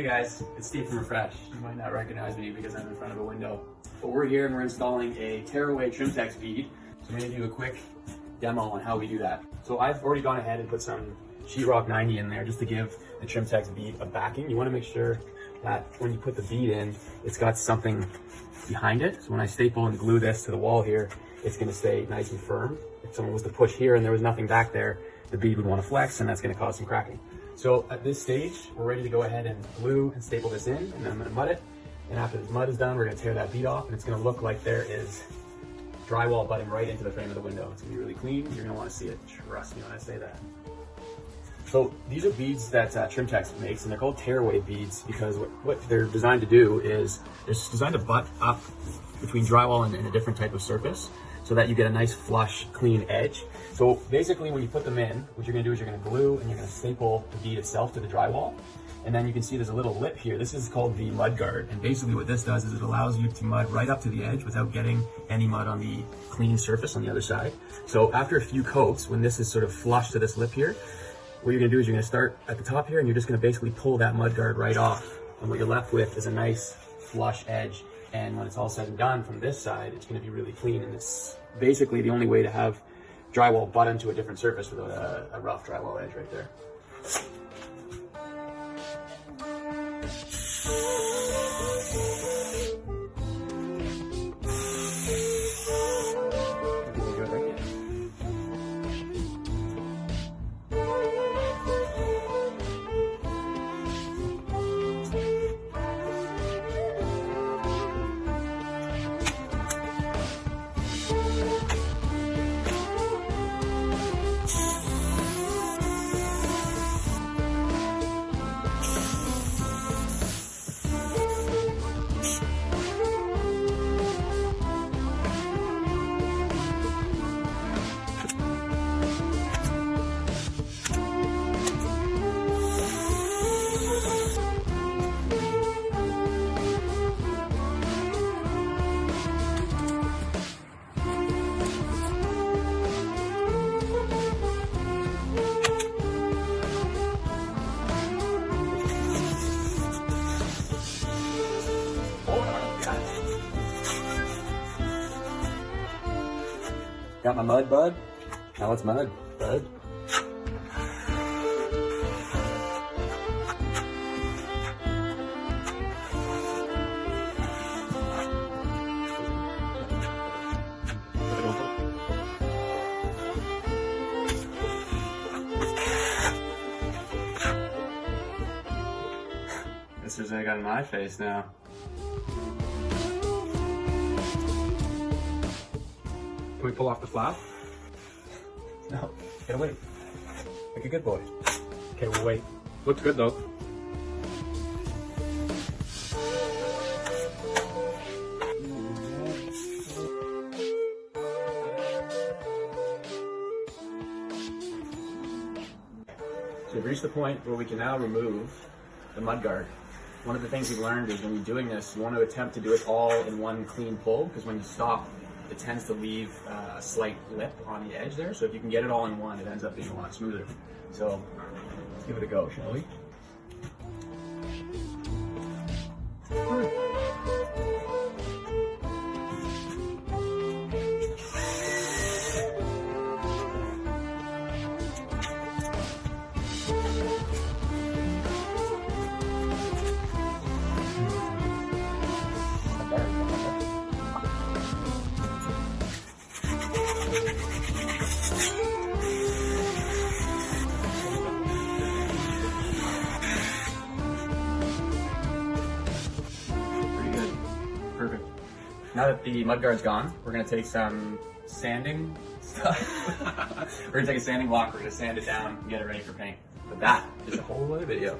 Hey guys, it's Steve from Refresh. You might not recognize me because I'm in front of a window, but we're here and we're installing a Tearaway Trim-Tex bead. So I'm going to do a quick demo on how we do that. So I've already gone ahead and put some sheetrock 90 in there just to give the Trim-Tex bead a backing. You want to make sure that when you put the bead in, it's got something behind it. So when I staple and glue this to the wall here, it's going to stay nice and firm. If someone was to push here and there was nothing back there, the bead would want to flex and that's going to cause some cracking. So at this stage, we're ready to go ahead and glue and staple this in, and then I'm going to mud it. And after this mud is done, we're going to tear that bead off, and it's going to look like there is drywall butting right into the frame of the window. It's going to be really clean. You're going to want to see it. Trust me when I say that. So these are beads that Trim-Tex makes, and they're called Tearaway Beads because what they're designed to do is they're designed to butt up between drywall and a different type of surface so that you get a nice flush, clean edge. So basically when you put them in, what you're gonna do is you're gonna glue and you're gonna staple the bead itself to the drywall. And then you can see there's a little lip here. This is called the Mudguard. And basically what this does is it allows you to mud right up to the edge without getting any mud on the clean surface on the other side. So after a few coats, when this is sort of flush to this lip here, what you're gonna do is you're gonna start at the top here and you're just gonna basically pull that Mudguard right off. And what you're left with is a nice flush edge. And when it's all said and done from this side, it's gonna be really clean. And it's basically the only way to have drywall butt into a different surface without a rough drywall edge right there. Got my mud, bud? Now it's mud, bud. Guess there's egg on my face now. Can we pull off the flap? No, gotta wait. Like a good boy. Okay, we'll wait. Looks good though. So we've reached the point where we can now remove the Mudguard. One of the things we've learned is when you're doing this, you want to attempt to do it all in one clean pull, because when you stop, it tends to leave a slight lip on the edge there. So if you can get it all in one, it ends up being a lot smoother. So let's give it a go, shall we? Perfect. Now that the Mudguard's gone, we're gonna take some sanding stuff. We're gonna take a sanding block, we're gonna sand it down and get it ready for paint. But that is a whole other video.